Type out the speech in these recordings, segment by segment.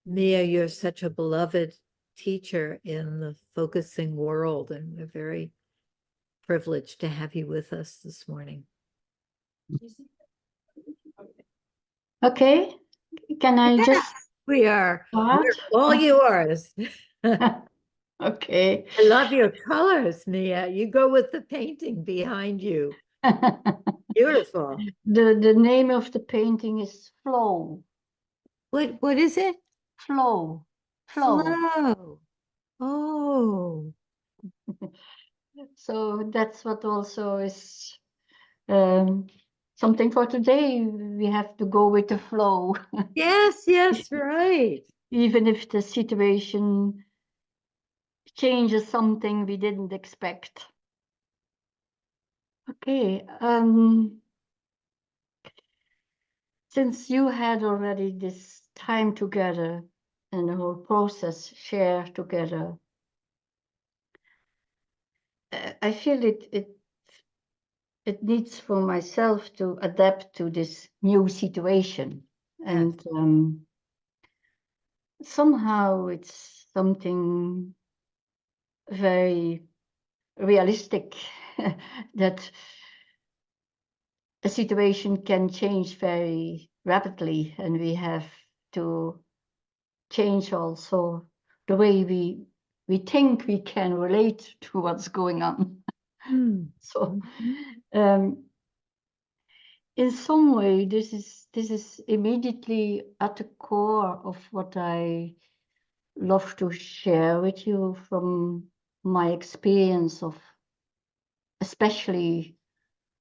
Mia, you're such a beloved teacher in the focusing world, and we're very privileged to have you with us this morning. Okay, can I just We are. start? We're all yours. Okay. I love your colors, Mia. You go with the painting behind you. Beautiful. The name of the painting is Flow. What is it? Flow. Flow. Flow. Oh. So that's what also is something for today. We have to go with the flow. Yes, right. Even if the situation changes something we didn't expect. Okay. Since you had already this time together and the whole process shared together, I feel it needs for myself to adapt to this new situation. And somehow it's something very realistic that a situation can change very rapidly, and we have to change also the way we think we can relate to what's going on. So in some way this is immediately at the core of what I love to share with you from my experience of especially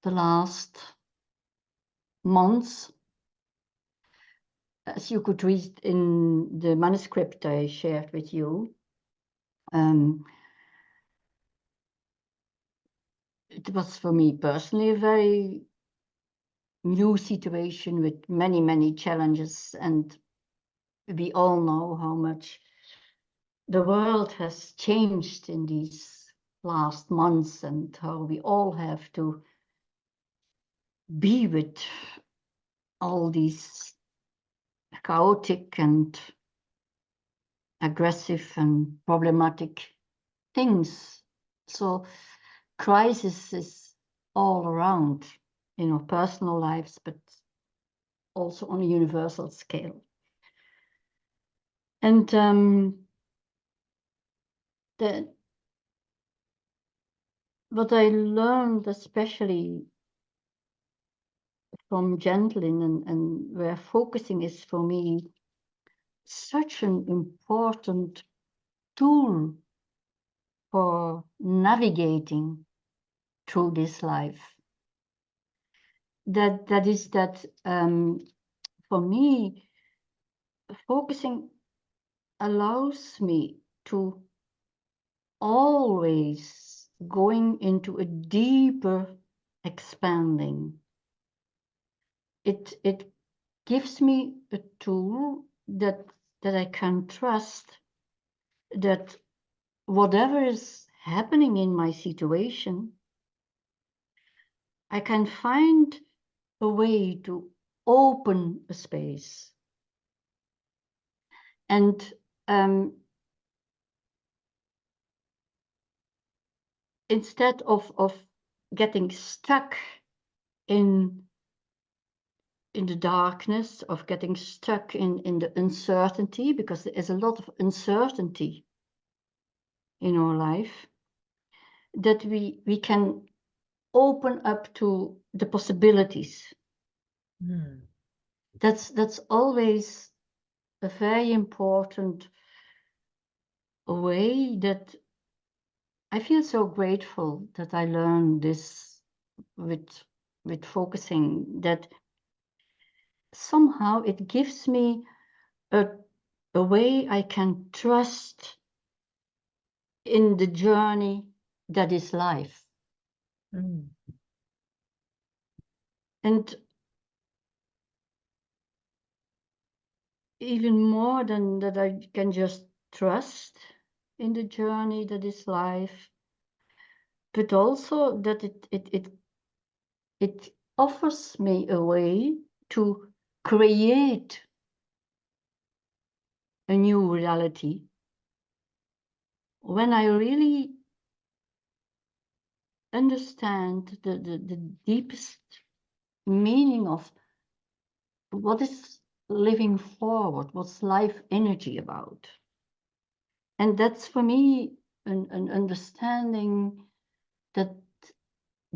the last months. As you could read in the manuscript I shared with you, it was for me personally a very new situation with many challenges, and we all know how much the world has changed in these last months and how we all have to be with all these chaotic and aggressive and problematic things. So crisis is all around in our personal lives, but also on a universal scale. And what I learned, especially from Gentlin, and where focusing is for me such an important tool for navigating through this life. That is that for me, focusing allows me to always going into a deeper expanding. It gives me a tool that I can trust, that whatever is happening in my situation, I can find a way to open a space. And instead of getting stuck in the darkness, of getting stuck in the uncertainty, because there is a lot of uncertainty in our life, that we can open up to the possibilities. That's always a very important way that I feel so grateful that I learned this with focusing, that somehow it gives me a way I can trust in the journey that is life. And even more than that, I can just trust in the journey that is life, but also that it offers me a way to create a new reality when I really understand the deepest meaning of what is living forward, what's life energy about. And that's for me an understanding that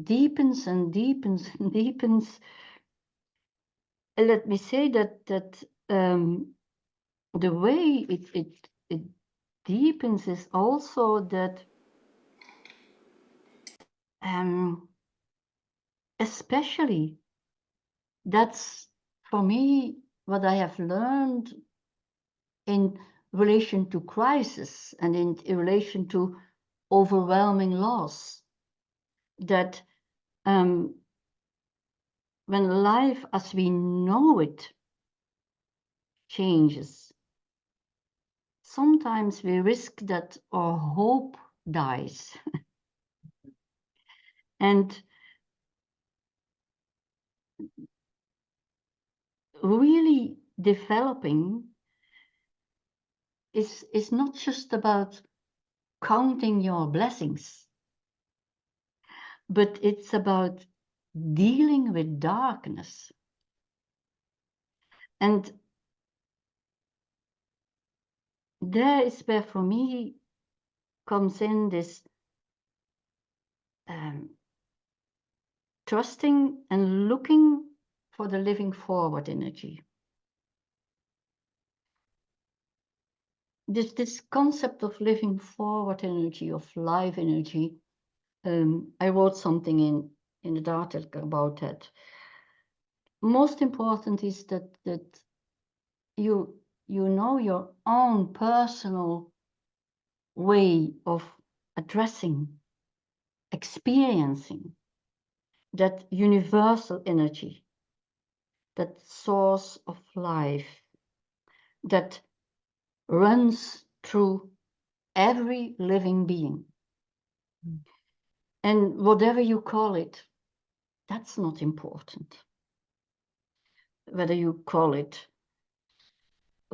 deepens and deepens and deepens. And let me say that the way it deepens is also that especially that's for me what I have learned in relation to crisis and in relation to overwhelming loss, that when life as we know it changes, sometimes we risk that our hope dies. And really developing is not just about counting your blessings, but it's about dealing with darkness. And there is where for me comes in this trusting and looking for the living forward energy. This concept of living forward energy, of life energy, I wrote something in the article about that. Most important is that you know your own personal way of addressing, experiencing that universal energy, that source of life that runs through every living being. And whatever you call it, that's not important. Whether you call it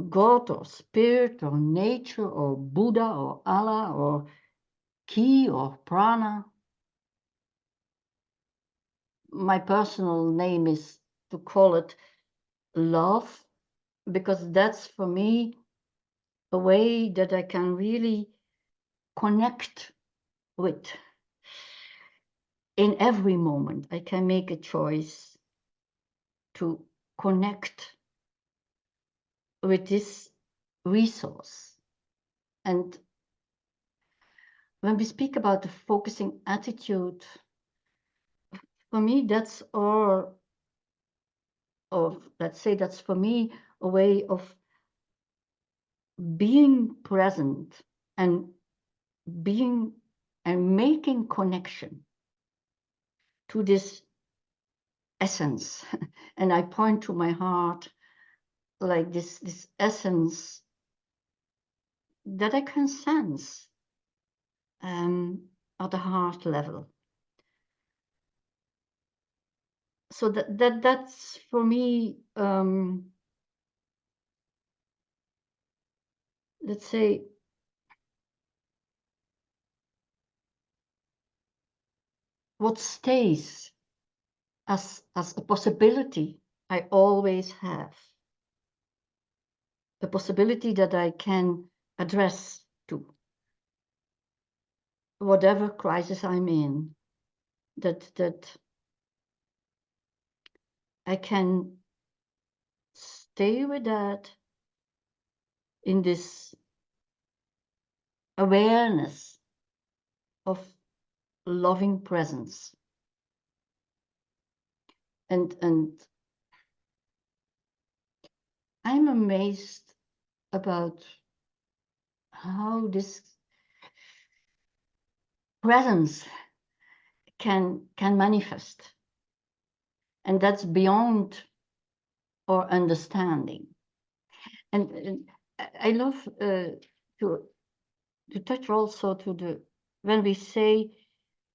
God or spirit or nature or Buddha or Allah or Ki or Prana. My personal name is to call it love, because that's for me a way that I can really connect with. In every moment, I can make a choice to connect with this resource. And when we speak about the focusing attitude, for me, that's our, or let's say that's for me a way of being present and being and making connection to this essence. And I point to my heart like this essence that I can sense at the heart level. So that's for me, let's say, what stays as a possibility I always have. The possibility that I can address to whatever crisis I'm in, that I can stay with that in this awareness of loving presence. And I'm amazed about how this presence can manifest. And that's beyond our understanding. And I love to touch also to the, when we say,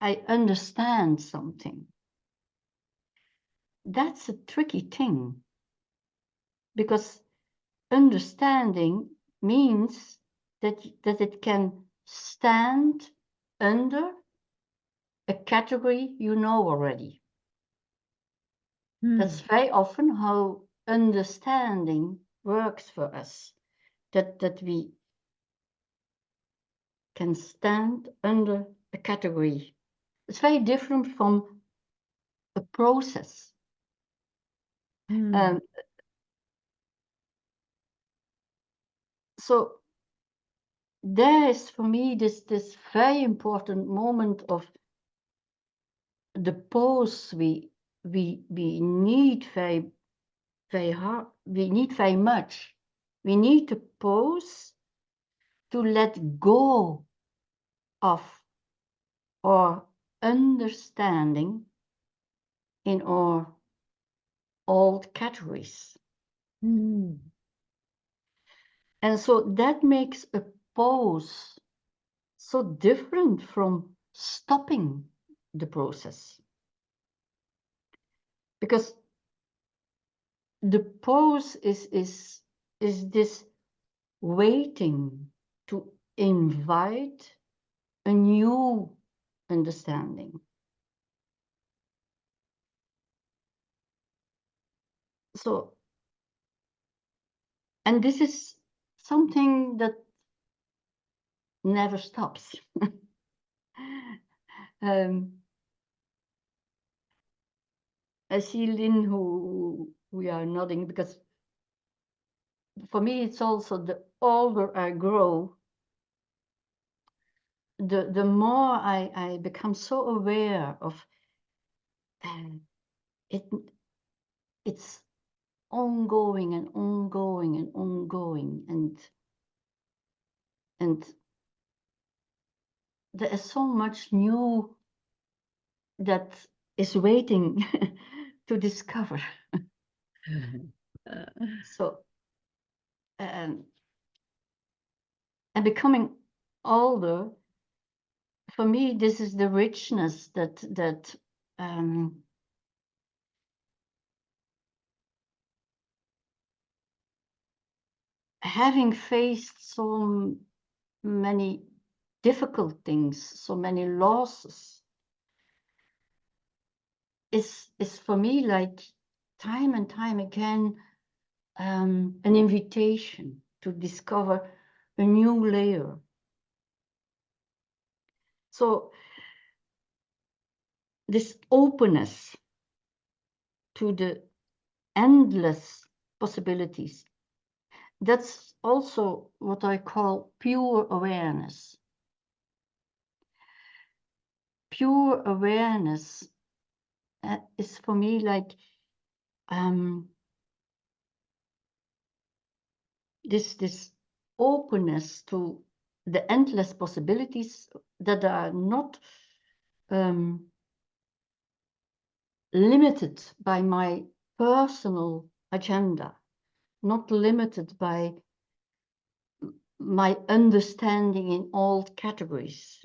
I understand something. That's a tricky thing, because understanding means that it can stand under a category you know already. That's very often how understanding works for us, that we can stand under a category. It's very different from a process. So there is for me this very important moment of the pause we need very hard. We need very much. We need to pause to let go of our understanding in our old categories. And so that makes a pause so different from stopping the process. Because the pause is this waiting to invite a new understanding. So, and this is something that never stops. I see Lynn who we are nodding, because for me it's also the older I grow, the more I become so aware of it's ongoing and ongoing and ongoing, and there is so much new that is waiting to discover. So and becoming older, for me this is the richness that having faced so many difficult things, so many losses, is for me like time and time again an invitation to discover a new layer. So this openness to the endless possibilities, that's also what I call pure awareness. Pure awareness is for me like this openness to the endless possibilities that are not limited by my personal agenda, not limited by my understanding in old categories,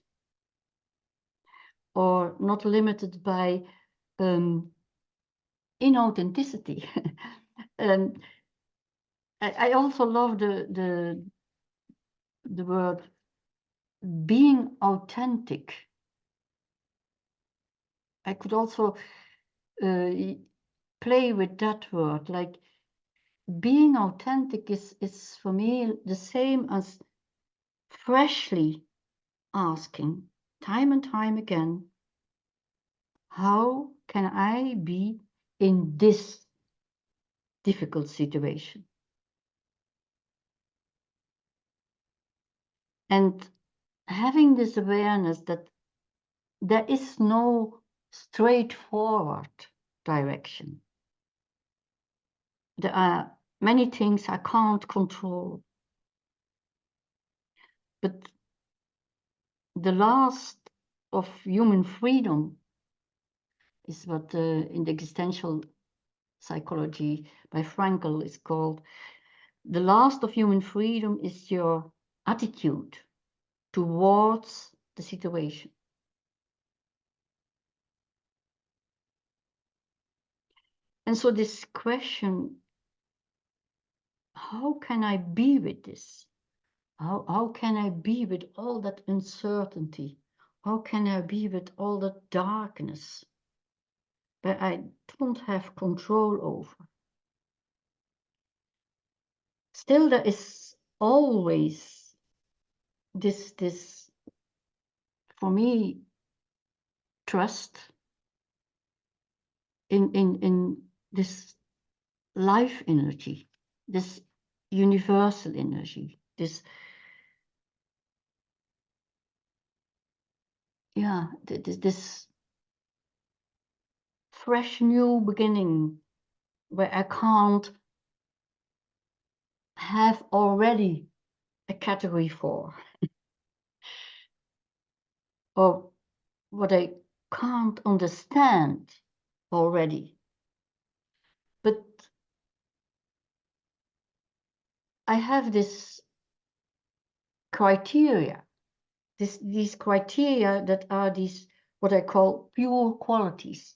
or not limited by inauthenticity. I also love the word being authentic. I could also play with that word, like being authentic is for me the same as freshly asking time and time again, how can I be in this difficult situation? And having this awareness that there is no straightforward direction. There are many things I can't control. But the last of human freedom is what in the existential psychology by Frankl is called. The last of human freedom is your attitude towards the situation. And so this question, how can I be with this? How can I be with all that uncertainty? How can I be with all that darkness that I don't have control over? Still, there is always this for me, trust in this life energy, this universal energy, this this fresh new beginning where I can't have already a category for, or what I can't understand already. But I have this criteria, these criteria that are these, what I call pure qualities.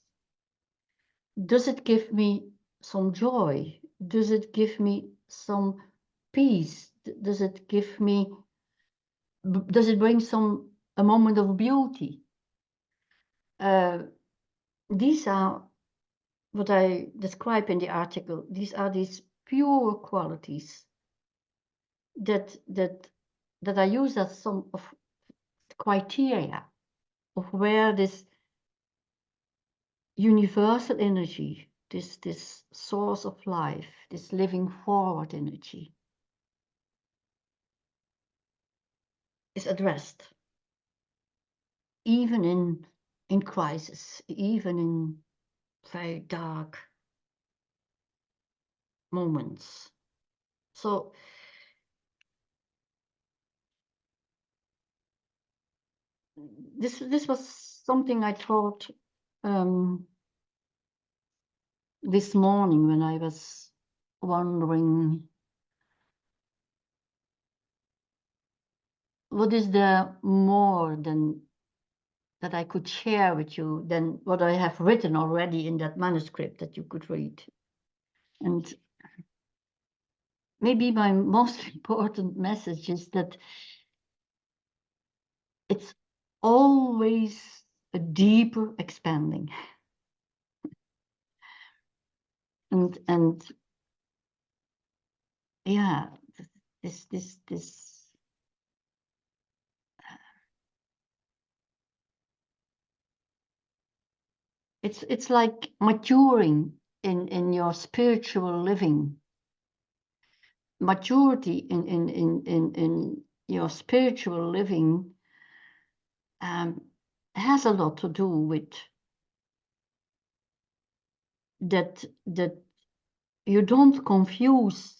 Does it give me some joy? Does it give me some peace? Does it give me, does it bring a moment of beauty? These are what I describe in the article. These are these pure qualities that I use as some of criteria of where this universal energy, this source of life, this living forward energy is addressed, even in crisis, even in very dark moments. So this was something I thought this morning when I was wondering, what is there more than that I could share with you than what I have written already in that manuscript that you could read? And maybe my most important message is that it's always a deeper expanding. And yeah, this it's like maturing in your spiritual living. Maturity in your spiritual living has a lot to do with that you don't confuse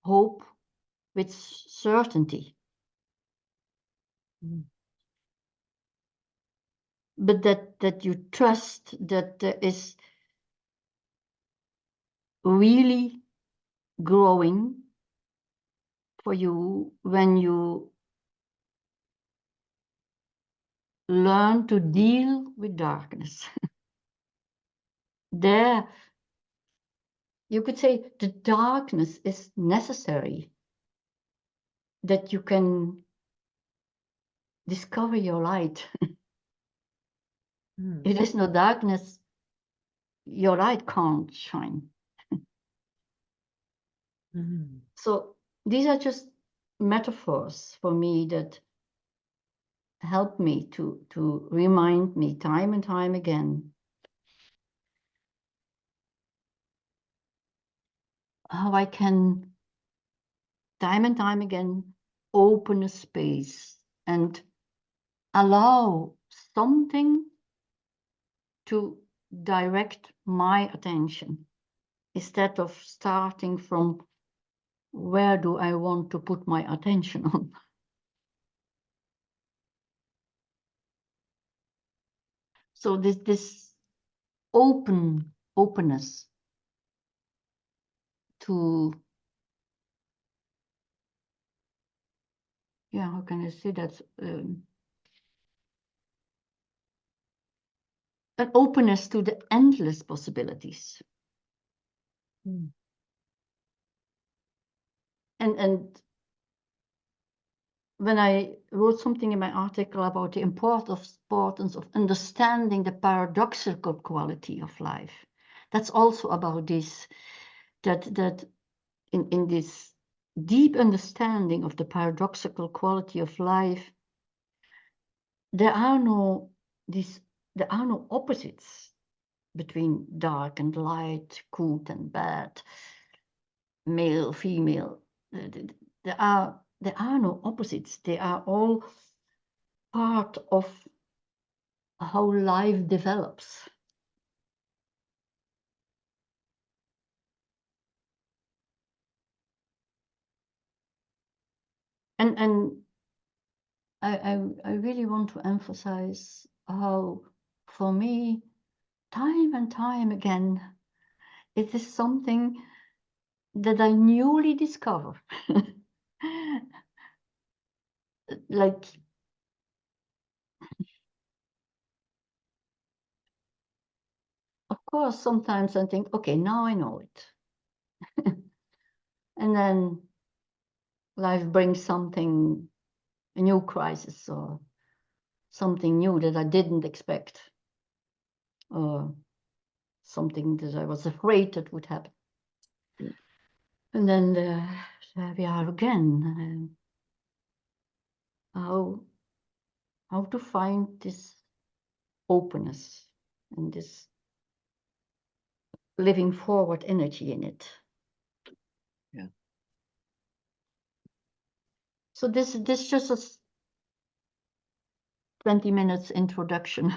hope with certainty. But that you trust that there is really growing for you when you learn to deal with darkness. There, you could say the darkness is necessary, that you can discover your light. If there's no darkness, your light can't shine. So these are just metaphors for me that help me to remind me time and time again how I can time and time again open a space and allow something to direct my attention instead of starting from where do I want to put my attention on. So this openness to, yeah, how can I say that? An openness to the endless possibilities. And when I wrote something in my article about the importance of understanding the paradoxical quality of life. That's also about this, that in this deep understanding of the paradoxical quality of life, there are no opposites between dark and light, good and bad, male, female. There are no opposites. They are all part of how life develops. And I really want to emphasize how, for me, time and time again, it is something that I newly discover. Like, of course, sometimes I think, okay, now I know it. And then life brings something, a new crisis or something new that I didn't expect, or something that I was afraid that would happen. And then there we are again. How to find this openness and this living forward energy in it. Yeah. So this just a 20 minutes introduction.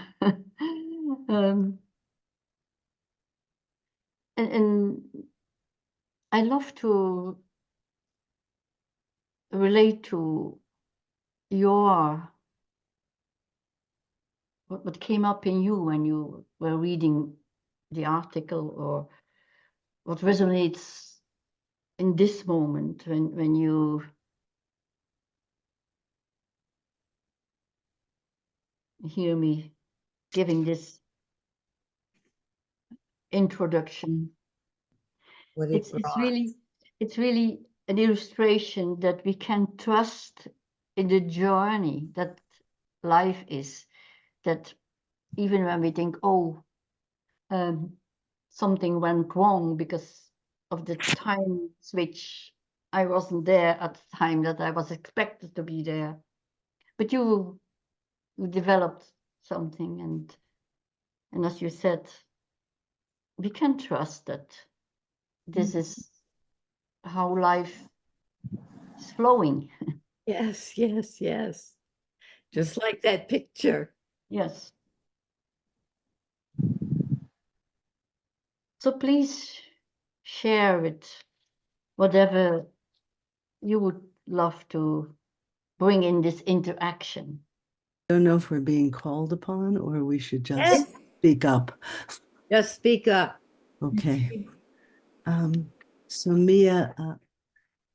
And I love to relate to what came up in you when you were reading the article, or what resonates in this moment when you hear me giving this introduction. What It's really an illustration that we can trust in the journey that life is, that even when we think, oh, something went wrong because of the time switch, I wasn't there at the time that I was expected to be there, but you developed something, and as you said, we can trust that this is how life is flowing. Yes, yes, yes. Just like that picture. Yes. So please share it, whatever you would love to bring in this interaction. I don't know if we're being called upon or we should just Yes. speak up. Just speak up. Okay. So Mia,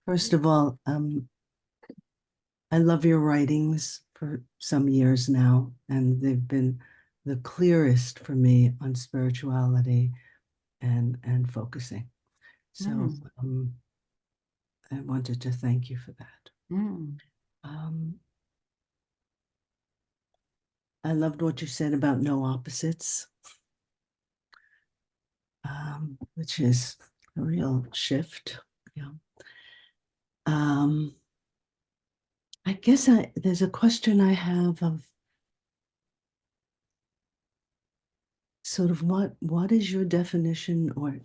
first of all, I love your writings for some years now, and they've been the clearest for me on spirituality and focusing. So I wanted to thank you for that. I loved what you said about no opposites, which is a real shift. Yeah. I guess there's a question I have of sort of what is your definition, or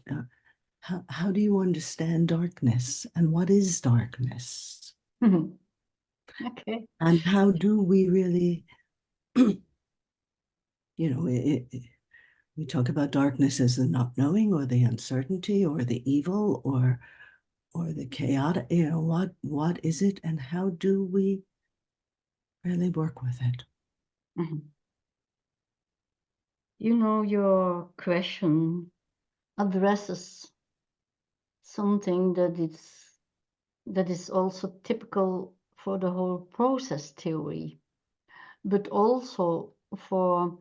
how do you understand darkness, and what is darkness? Okay. And how do we really, we talk about darkness as the not knowing, or the uncertainty, or the evil, or the chaotic, what is it, and how do we really work with it? Your question addresses something that is also typical for the whole process theory, but also for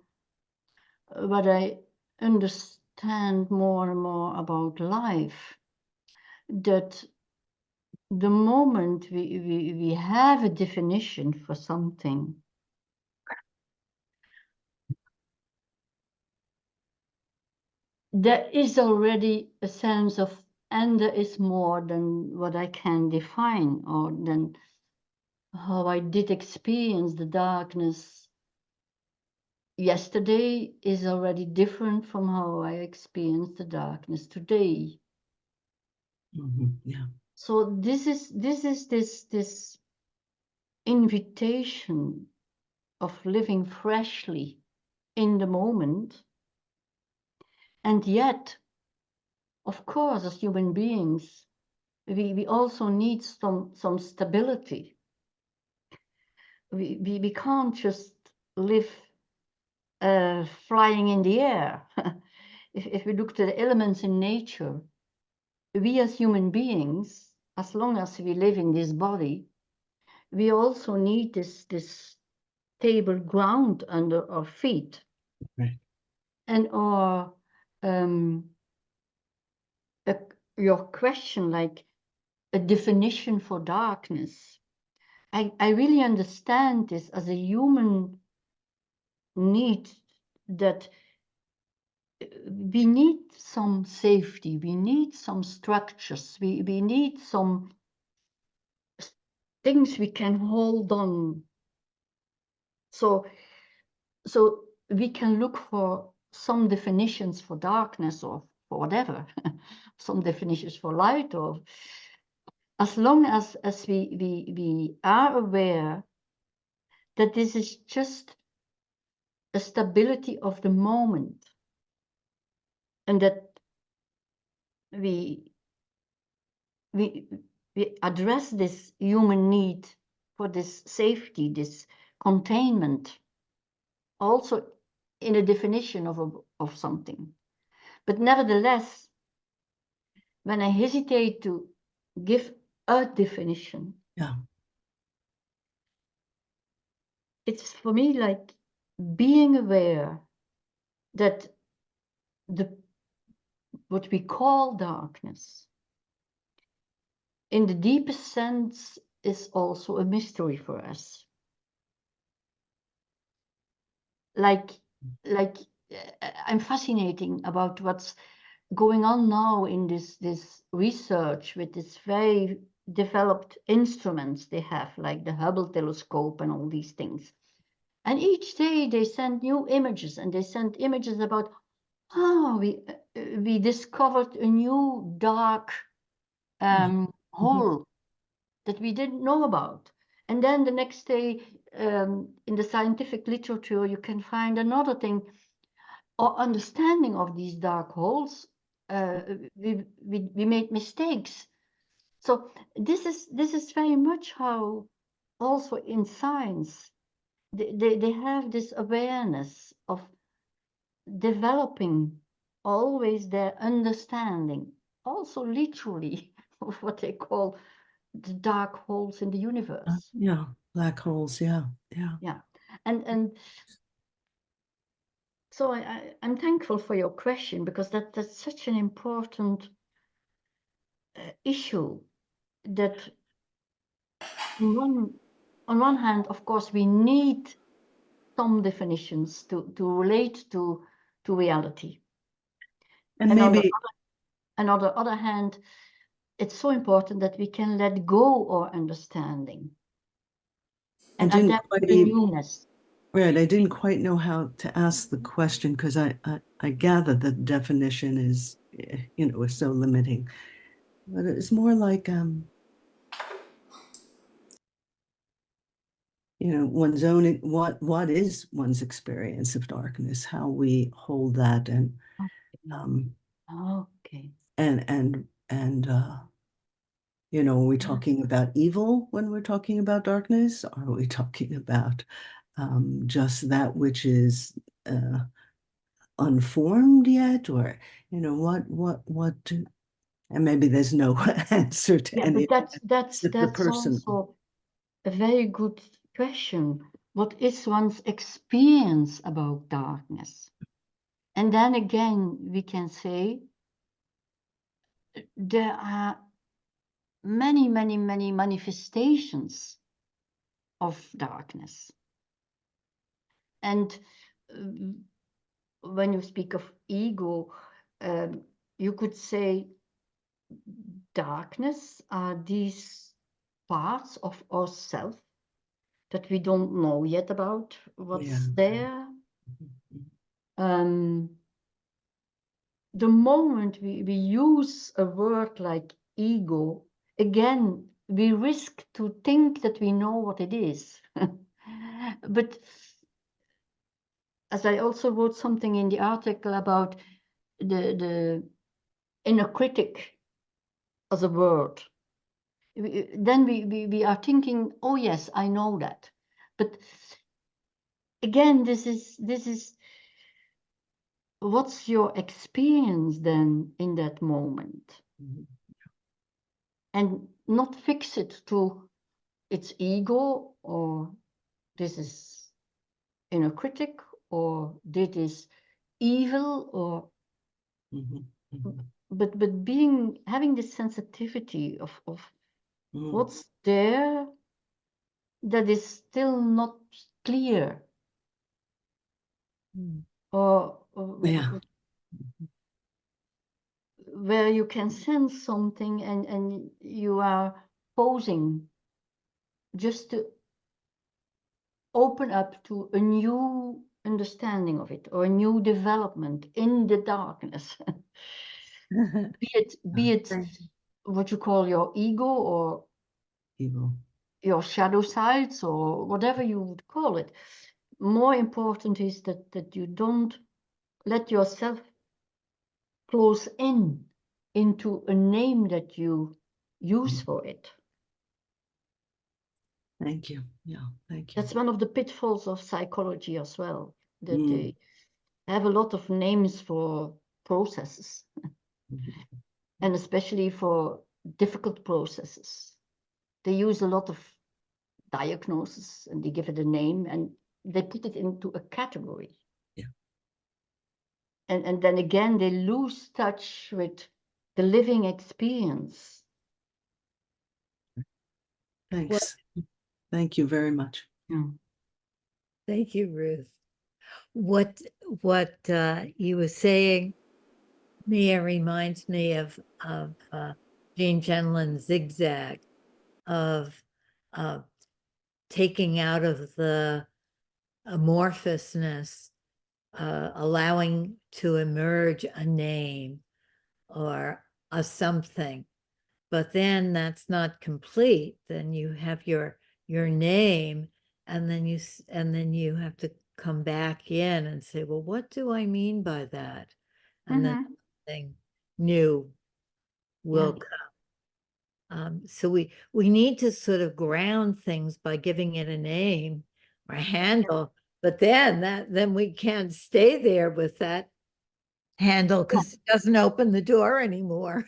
what I understand more and more about life, that the moment we have a definition for something, there is already a sense of, and there is more than what I can define, or than how I did experience the darkness yesterday is already different from how I experienced the darkness today. Yeah. So this is this invitation of living freshly in the moment. And yet, of course, as human beings, we also need some stability. We can't just live flying in the air. If we look to the elements in nature, we as human beings, as long as we live in this body, we also need this stable ground under our feet. Right. And our your question, like a definition for darkness, I really understand this as a human need, that we need some safety, we need some structures, we need some things we can hold on. So we can look for some definitions for darkness or for whatever, some definitions for light, or as long as we are aware that this is just a stability of the moment, and that we address this human need for this safety, this containment, also in a definition of something. But nevertheless, when I hesitate to give a definition, Yeah. it's for me like being aware that what we call darkness, in the deepest sense, is also a mystery for us. Like I'm fascinating about what's going on now in this research with this very developed instruments they have, like the Hubble telescope and all these things. And each day they send new images, and they send images about, we discovered a new dark hole that we didn't know about. And then the next day, in the scientific literature, you can find another thing, or understanding of these dark holes. We made mistakes. So this is very much how also in science they have this awareness of developing always their understanding, also literally, of what they call the dark holes in the universe. Yeah. Black holes. Yeah. Yeah. And so I'm thankful for your question, because that's such an important issue, that on one hand, of course, we need some definitions to relate to reality. And And maybe on the other hand, it's so important that we can let go our understanding and adapt to the newness. Right, I didn't quite know how to ask the question, because I gather the definition is, is so limiting. But it's more like one's own, what is one's experience of darkness, how we hold that, and Okay. are we talking about evil when we're talking about darkness? Are we talking about just that which is unformed yet, or what and maybe there's no answer to any but of that's the person. also a very good question. What is one's experience about darkness? And then again, we can say there are many, many, many manifestations of darkness. And when you speak of ego, you could say darkness are these parts of ourselves that we don't know yet about what's there. The moment we use a word like ego, again, we risk to think that we know what it is. But as I also wrote something in the article about the inner critic as a word, then we are thinking, oh yes, I know that. But again, this is what's your experience then in that moment? And not fix it to its ego, or this is inner critic, or this is evil, or but having this sensitivity of what's there that is still not clear, or where you can sense something and you are pausing just to open up to a new understanding of it, or a new development in the darkness. be it what you call your ego, or your shadow sides, or whatever you would call it. More important is that you don't let yourself close into a name that you use for it. Thank you. Yeah, thank you. That's one of the pitfalls of psychology as well, that they have a lot of names for processes, and especially for difficult processes. They use a lot of diagnosis, and they give it a name, and they put it into a category. Yeah. And then again, they lose touch with the living experience. Thanks. Thank you very much. Yeah. Thank you, Ruth. What you were saying, Mia, reminds me of Jean Genlin's zigzag of taking out of the amorphousness, allowing to emerge a name or a something. But then that's not complete. Then you have your name, and then you have to come back in and say, well, what do I mean by that? And then something new will come. So we need to sort of ground things by giving it a name or a handle, but then we can't stay there with that handle, because it doesn't open the door anymore.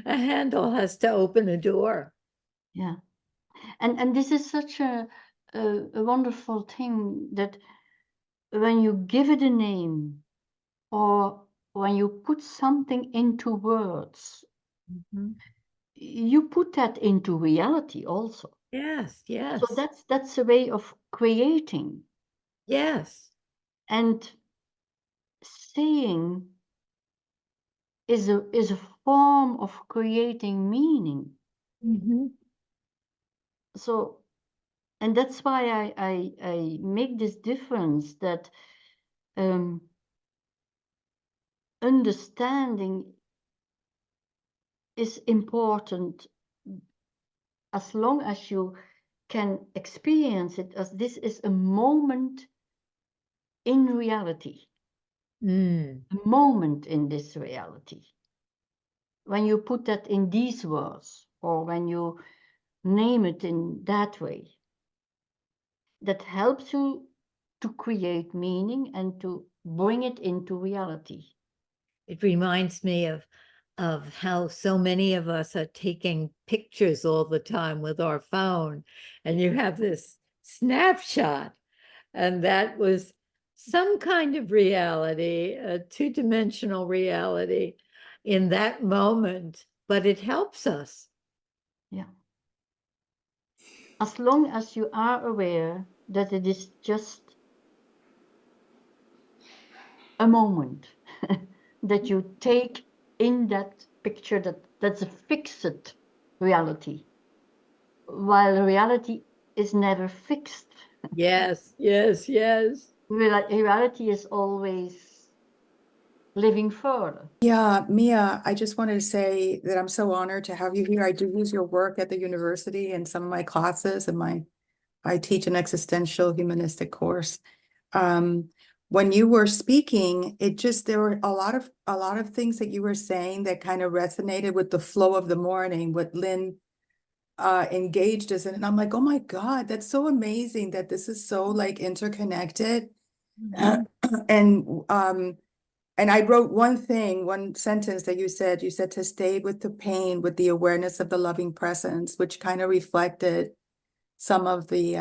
A handle has to open a door. Yeah. And this is such a wonderful thing, that when you give it a name, or when you put something into words, you put that into reality also. Yes, yes. So that's a way of creating. Yes. And saying is a form of creating meaning. So, and that's why I make this difference, that understanding is important as long as you can experience it as this is a moment in reality, a moment in this reality. When you put that in these words, or when you name it in that way, that helps you to create meaning and to bring it into reality. It reminds me of how so many of us are taking pictures all the time with our phone, and you have this snapshot, and that was some kind of reality, a two-dimensional reality in that moment, but it helps us. Yeah. As long as you are aware that it is just a moment that you take in that picture, that's a fixed reality, while reality is never fixed. Yes, yes, yes. Reality is always living further. Yeah, Mia, I just wanted to say that I'm so honored to have you here. I do use your work at the university in some of my classes and I teach an existential humanistic course. When you were speaking, there were a lot of things that you were saying that kind of resonated with the flow of the morning, what Lynn engaged us in. And I'm like, oh my God, that's so amazing that this is so like interconnected. Mhm. And I wrote one sentence that you said to stay with the pain with the awareness of the loving presence, which kind of reflected some of the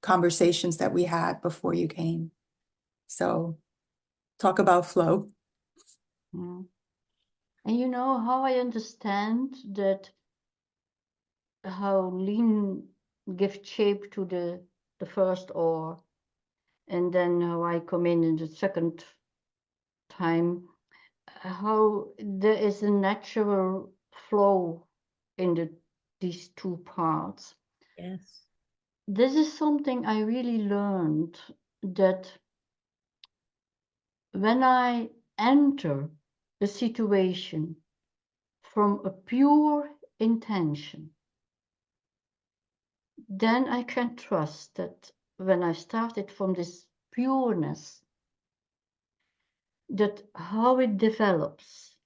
conversations that we had before you came. So talk about flow. Mm. And you know how I understand that, how Lynn gives shape to the first or, and then how I come in the second time, how there is a natural flow in these two parts. Yes. This is something I really learned, that when I enter a situation from a pure intention, then I can trust that when I started from this pureness, that how it develops,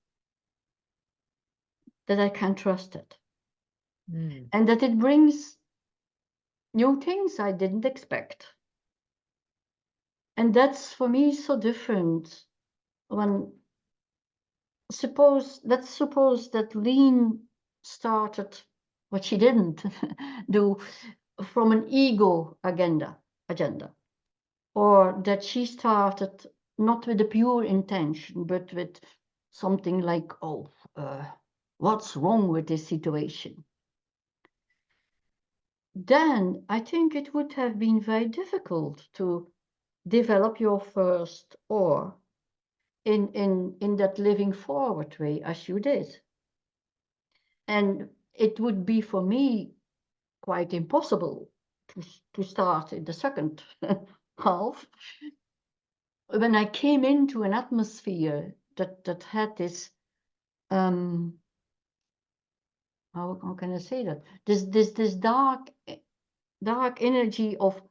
that I can trust it. Mm. And that it brings new things I didn't expect. And that's for me so different when let's suppose that Lynn started what she didn't do from an ego agenda, or that she started not with a pure intention, but with something like, what's wrong with this situation? Then I think it would have been very difficult to develop your first or in that living forward way as you did. And it would be for me quite impossible to start in the second half. When I came into an atmosphere that had this, how can I say that? This dark energy of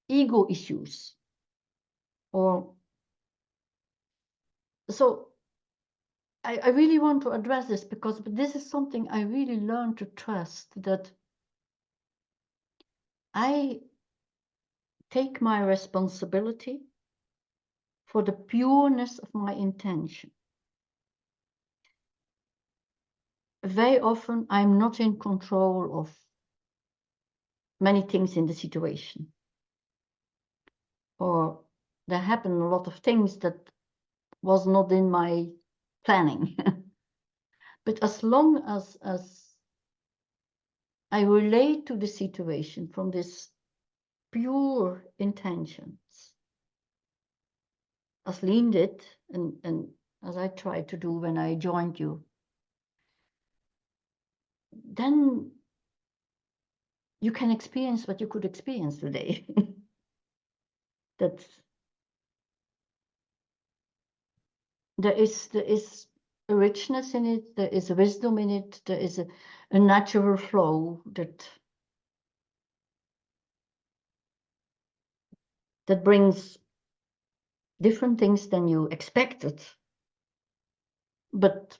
ego issues, or so I really want to address this, because this is something I really learned to trust, that I take my responsibility for the pureness of my intention. Very often I'm not in control of many things in the situation, or there happen a lot of things that was not in my planning. But as long as I relate to the situation from this pure intentions, as Lynn did, and as I tried to do when I joined you, then you can experience what you could experience today. That there is a richness in it, there is a wisdom in it, there is a natural flow that brings different things than you expected, but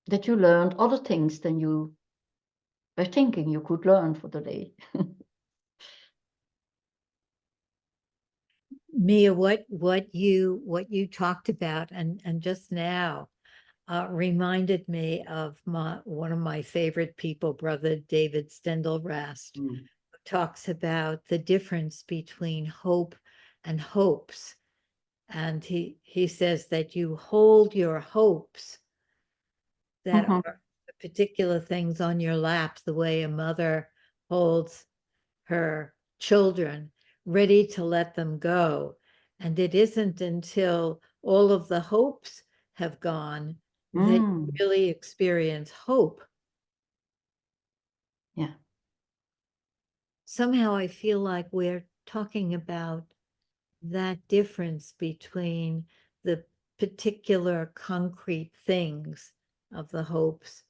that you learned other things than you were thinking you could learn for the day. Mia, what you talked about and just now reminded me of one of my favorite people, Brother David Stendhal Rast, who talks about the difference between hope and hopes. And he says that you hold your hopes that Mhm. are particular things on your lap, the way a mother holds her children, ready to let them go. And it isn't until all of the hopes have gone that you Mm, really experience hope. yeah. Somehow I feel like we're talking about that difference between the particular concrete things of the hopes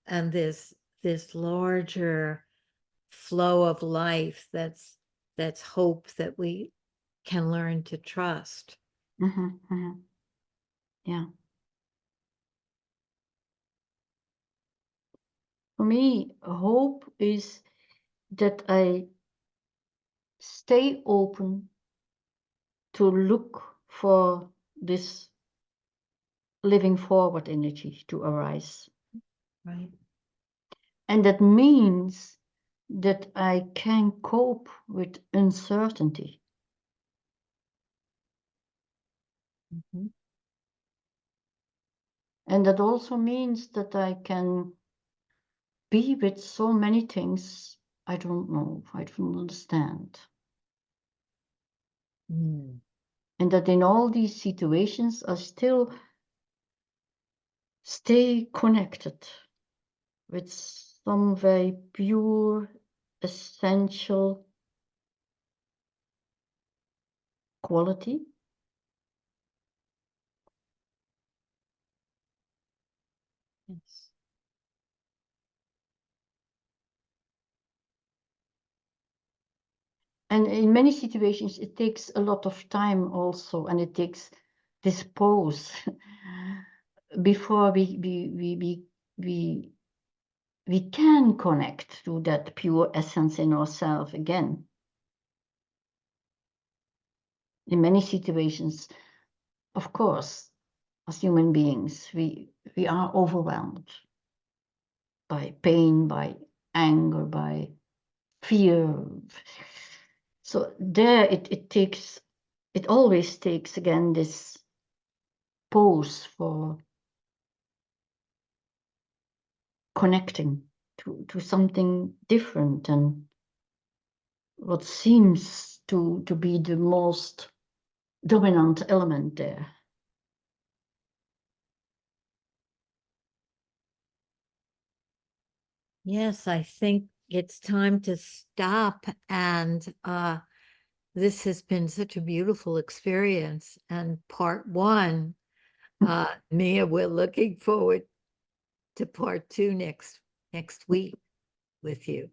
and this larger flow of life that's hope that we can learn to trust. Yeah. For me, hope is that I stay open to look for this living forward energy to arise. Right. And that means that I can cope with uncertainty. Mhm. And that also means that I can be with so many things I don't know, I don't understand. Mm. And that in all these situations, I still stay connected with some very pure, essential quality. Yes. And in many situations, it takes a lot of time also, and it takes this pause before we can connect to that pure essence in ourselves again. In many situations, of course, as human beings, we are overwhelmed by pain, by anger, by fear. So there it always takes again this pause for connecting to something different and what seems to be the most dominant element there. Yes, I think it's time to stop. And this has been such a beautiful experience. And part one, Mia, we're looking forward to part two next week with you.